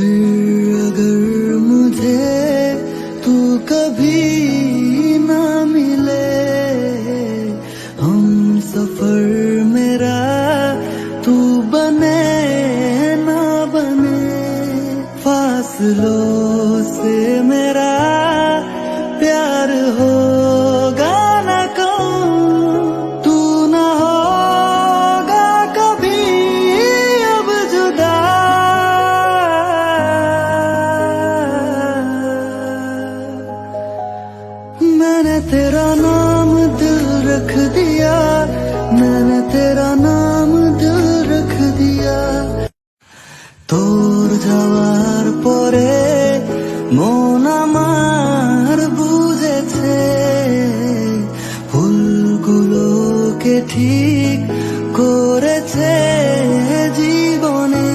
फिर अगर मुझे तू कभी ना मिले, हम सफर मेरा तू बने ना बने, फासलों से मेरा प्यार होगा ना कम, तू ना होगा कभी अब जुदा। मैंने तेरा नाम दिल रख दिया, मैंने तेरा नाम दिल रख दिया। তোর যাওয়ার পরে মন আমার বুঝেছে, ভুলগুলোকে ঠিক করেছে জীবনে।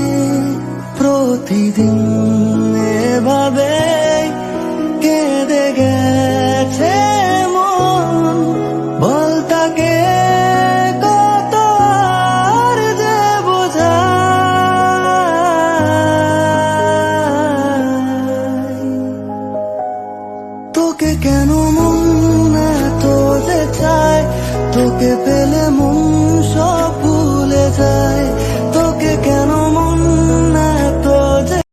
প্রতিদিন এভাবে কেঁদে গেছে মন, বল তাকে কত আর যে বোঝাই। তোকে কেন মন এত যে চায়, তোকে পেলে মন